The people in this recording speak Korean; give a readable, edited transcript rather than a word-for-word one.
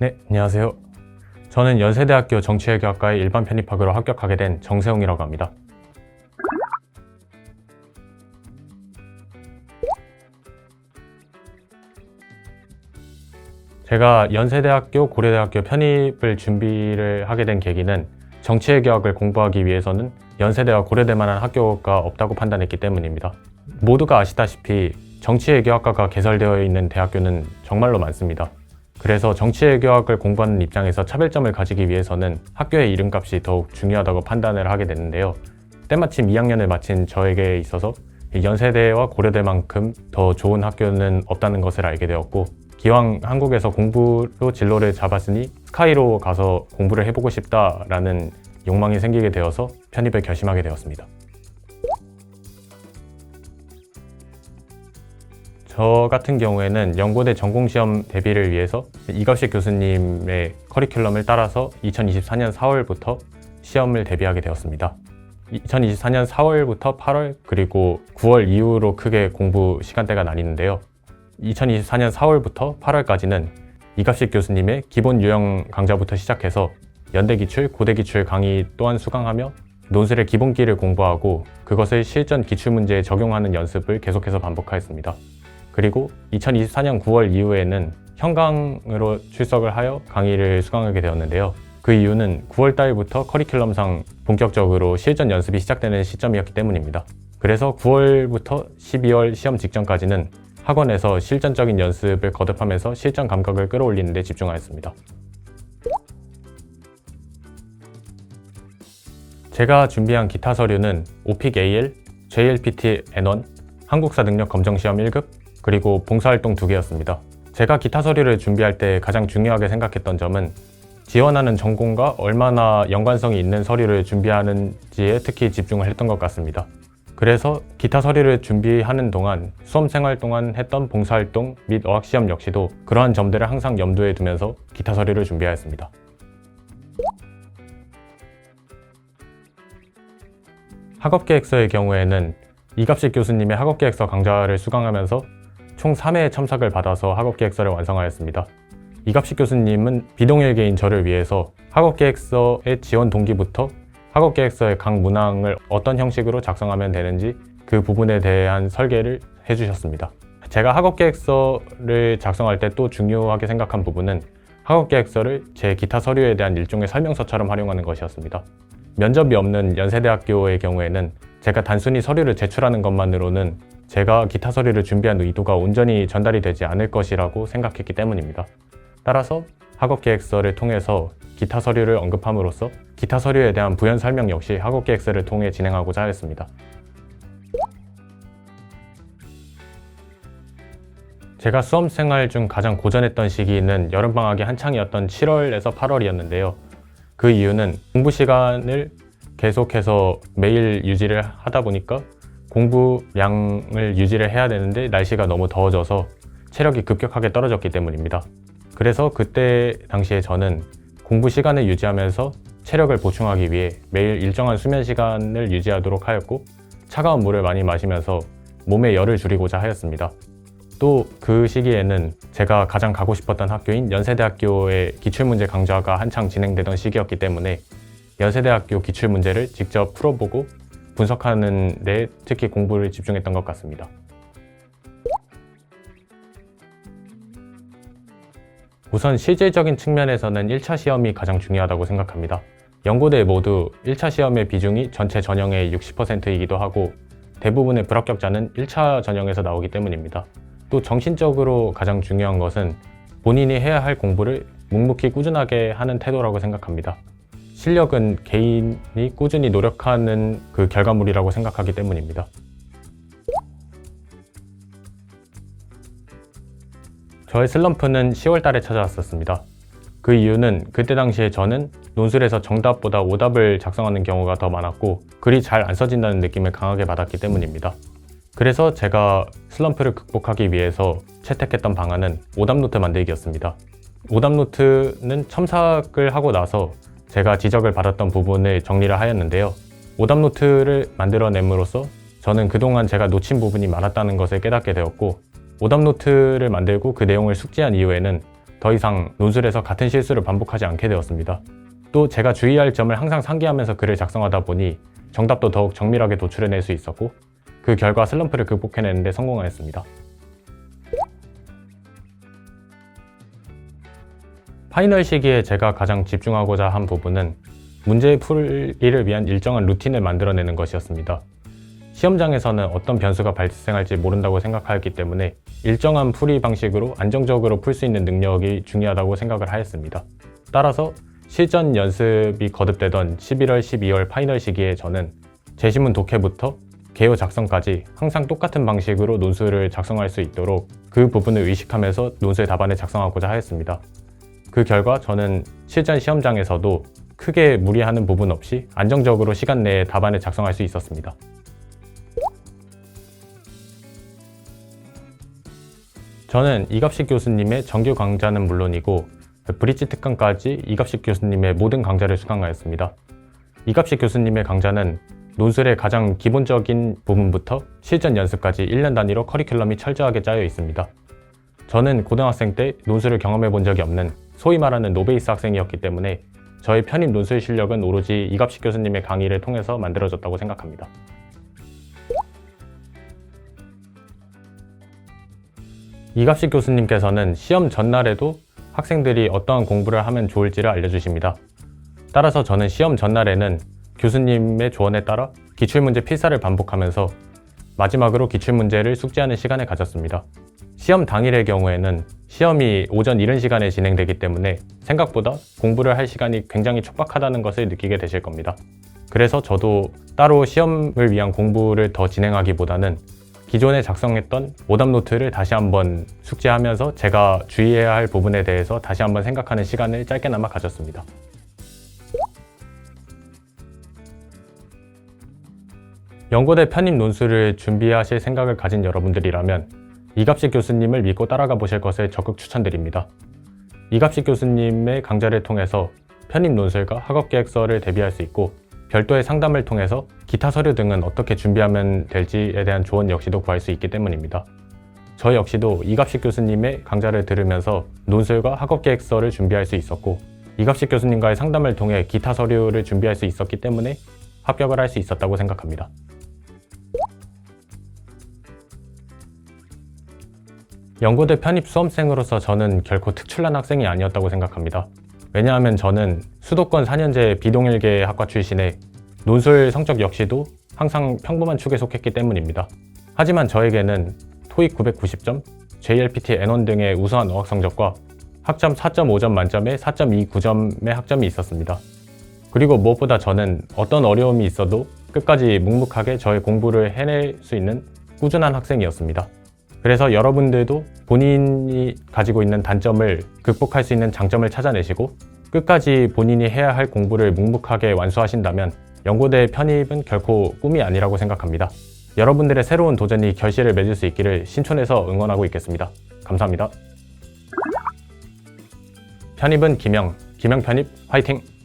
네, 안녕하세요. 저는 연세대학교 정치외교학과의 일반 편입학으로 합격하게 된 정세웅이라고 합니다. 제가 연세대학교, 고려대학교 편입을 준비를 하게 된 계기는 정치외교학을 공부하기 위해서는 연세대와 고려대만한 학교가 없다고 판단했기 때문입니다. 모두가 아시다시피 정치외교학과가 개설되어 있는 대학교는 정말로 많습니다. 그래서 정치외교학을 공부하는 입장에서 차별점을 가지기 위해서는 학교의 이름값이 더욱 중요하다고 판단을 하게 됐는데요. 때마침 2학년을 마친 저에게 있어서 연세대와 고려대만큼 더 좋은 학교는 없다는 것을 알게 되었고, 기왕 한국에서 공부로 진로를 잡았으니 스카이로 가서 공부를 해보고 싶다라는 욕망이 생기게 되어서 편입을 결심하게 되었습니다. 저 같은 경우에는 연고대 전공시험 대비를 위해서 이갑식 교수님의 커리큘럼을 따라서 2024년 4월부터 시험을 대비하게 되었습니다. 2024년 4월부터 8월 그리고 9월 이후로 크게 공부 시간대가 나뉘는데요. 2024년 4월부터 8월까지는 이갑식 교수님의 기본 유형 강좌부터 시작해서 연대기출, 고대기출 강의 또한 수강하며 논술의 기본기를 공부하고 그것을 실전 기출문제에 적용하는 연습을 계속해서 반복하였습니다. 그리고 2024년 9월 이후에는 현강으로 출석을 하여 강의를 수강하게 되었는데요. 그 이유는 9월 달부터 커리큘럼상 본격적으로 실전 연습이 시작되는 시점이었기 때문입니다. 그래서 9월부터 12월 시험 직전까지는 학원에서 실전적인 연습을 거듭하면서 실전 감각을 끌어올리는 데 집중하였습니다. 제가 준비한 기타 서류는 OPIC-AL, JLPT N1, 한국사 능력 검정 시험 1급, 그리고 봉사활동 2개였습니다. 제가 기타 서류를 준비할 때 가장 중요하게 생각했던 점은 지원하는 전공과 얼마나 연관성이 있는 서류를 준비하는지에 특히 집중을 했던 것 같습니다. 그래서 기타 서류를 준비하는 동안 수험생활 동안 했던 봉사활동 및 어학시험 역시도 그러한 점들을 항상 염두에 두면서 기타 서류를 준비하였습니다. 학업계획서의 경우에는 이갑식 교수님의 학업계획서 강좌를 수강하면서 총 3회의 첨삭을 받아서 학업계획서를 완성하였습니다. 이갑식 교수님은 비동일계인 저를 위해서 학업계획서의 지원 동기부터 학업계획서의 각 문항을 어떤 형식으로 작성하면 되는지 그 부분에 대한 설계를 해주셨습니다. 제가 학업계획서를 작성할 때 또 중요하게 생각한 부분은 학업계획서를 제 기타 서류에 대한 일종의 설명서처럼 활용하는 것이었습니다. 면접이 없는 연세대학교의 경우에는 제가 단순히 서류를 제출하는 것만으로는 제가 기타 서류를 준비한 의도가 온전히 전달이 되지 않을 것이라고 생각했기 때문입니다. 따라서 학업계획서를 통해서 기타 서류를 언급함으로써 기타 서류에 대한 부연 설명 역시 학업계획서를 통해 진행하고자 하였습니다. 제가 수험생활 중 가장 고전했던 시기는 여름방학이 한창이었던 7월에서 8월이었는데요. 그 이유는 공부 시간을 계속해서 매일 유지를 하다 보니까 공부량을 유지를 해야 되는데 날씨가 너무 더워져서 체력이 급격하게 떨어졌기 때문입니다. 그래서 그때 당시에 저는 공부 시간을 유지하면서 체력을 보충하기 위해 매일 일정한 수면 시간을 유지하도록 하였고 차가운 물을 많이 마시면서 몸의 열을 줄이고자 하였습니다. 또 그 시기에는 제가 가장 가고 싶었던 학교인 연세대학교의 기출문제 강좌가 한창 진행되던 시기였기 때문에 연세대학교 기출문제를 직접 풀어보고 분석하는 데 특히 공부를 집중했던 것 같습니다. 우선 실질적인 측면에서는 1차 시험이 가장 중요하다고 생각합니다. 연고대 모두 1차 시험의 비중이 전체 전형의 60%이기도 하고 대부분의 불합격자는 1차 전형에서 나오기 때문입니다. 또 정신적으로 가장 중요한 것은 본인이 해야 할 공부를 묵묵히 꾸준하게 하는 태도라고 생각합니다. 실력은 개인이 꾸준히 노력하는 그 결과물이라고 생각하기 때문입니다. 저의 슬럼프는 10월 달에 찾아왔었습니다. 그 이유는 그때 당시에 저는 논술에서 정답보다 오답을 작성하는 경우가 더 많았고 글이 잘 안 써진다는 느낌을 강하게 받았기 때문입니다. 그래서 제가 슬럼프를 극복하기 위해서 채택했던 방안은 오답노트 만들기였습니다. 오답노트는 첨삭을 하고 나서 제가 지적을 받았던 부분을 정리를 하였는데요. 오답노트를 만들어냄으로써 저는 그동안 제가 놓친 부분이 많았다는 것을 깨닫게 되었고 오답노트를 만들고 그 내용을 숙지한 이후에는 더 이상 논술에서 같은 실수를 반복하지 않게 되었습니다. 또 제가 주의할 점을 항상 상기하면서 글을 작성하다 보니 정답도 더욱 정밀하게 도출해낼 수 있었고 그 결과 슬럼프를 극복해내는 데 성공하였습니다. 파이널 시기에 제가 가장 집중하고자 한 부분은 문제 풀이를 위한 일정한 루틴을 만들어내는 것이었습니다. 시험장에서는 어떤 변수가 발생할지 모른다고 생각하였기 때문에 일정한 풀이 방식으로 안정적으로 풀 수 있는 능력이 중요하다고 생각을 하였습니다. 따라서 실전 연습이 거듭되던 11월, 12월 파이널 시기에 저는 제시문 독해부터 개요 작성까지 항상 똑같은 방식으로 논술을 작성할 수 있도록 그 부분을 의식하면서 논술 답안을 작성하고자 하였습니다. 그 결과 저는 실전 시험장에서도 크게 무리하는 부분 없이 안정적으로 시간 내에 답안을 작성할 수 있었습니다. 저는 이갑식 교수님의 정규 강좌는 물론이고 브릿지 특강까지 이갑식 교수님의 모든 강좌를 수강하였습니다. 이갑식 교수님의 강좌는 논술의 가장 기본적인 부분부터 실전 연습까지 1년 단위로 커리큘럼이 철저하게 짜여 있습니다. 저는 고등학생 때 논술을 경험해 본 적이 없는 소위 말하는 노베이스 학생이었기 때문에 저의 편입 논술 실력은 오로지 이갑식 교수님의 강의를 통해서 만들어졌다고 생각합니다. 이갑식 교수님께서는 시험 전날에도 학생들이 어떠한 공부를 하면 좋을지를 알려주십니다. 따라서 저는 시험 전날에는 교수님의 조언에 따라 기출문제 필사를 반복하면서 마지막으로 기출문제를 숙지하는 시간을 가졌습니다. 시험 당일의 경우에는 시험이 오전 이른 시간에 진행되기 때문에 생각보다 공부를 할 시간이 굉장히 촉박하다는 것을 느끼게 되실 겁니다. 그래서 저도 따로 시험을 위한 공부를 더 진행하기보다는 기존에 작성했던 오답 노트를 다시 한번 숙지하면서 제가 주의해야 할 부분에 대해서 다시 한번 생각하는 시간을 짧게나마 가졌습니다. 연고대 편입 논술을 준비하실 생각을 가진 여러분들이라면 이갑식 교수님을 믿고 따라가 보실 것을 적극 추천드립니다. 이갑식 교수님의 강좌를 통해서 편입 논술과 학업계획서를 대비할 수 있고 별도의 상담을 통해서 기타 서류 등은 어떻게 준비하면 될지에 대한 조언 역시도 구할 수 있기 때문입니다. 저 역시도 이갑식 교수님의 강좌를 들으면서 논술과 학업계획서를 준비할 수 있었고 이갑식 교수님과의 상담을 통해 기타 서류를 준비할 수 있었기 때문에 합격을 할 수 있었다고 생각합니다. 연고대 편입 수험생으로서 저는 결코 특출난 학생이 아니었다고 생각합니다. 왜냐하면 저는 수도권 4년제 비동일계 학과 출신에 논술 성적 역시도 항상 평범한 축에 속했기 때문입니다. 하지만 저에게는 토익 990점, JLPT N1 등의 우수한 어학 성적과 학점 4.5점 만점에 4.29점의 학점이 있었습니다. 그리고 무엇보다 저는 어떤 어려움이 있어도 끝까지 묵묵하게 저의 공부를 해낼 수 있는 꾸준한 학생이었습니다. 그래서 여러분들도 본인이 가지고 있는 단점을 극복할 수 있는 장점을 찾아내시고 끝까지 본인이 해야 할 공부를 묵묵하게 완수하신다면 연고대 편입은 결코 꿈이 아니라고 생각합니다. 여러분들의 새로운 도전이 결실을 맺을 수 있기를 신촌에서 응원하고 있겠습니다. 감사합니다. 편입은 김영 편입 화이팅!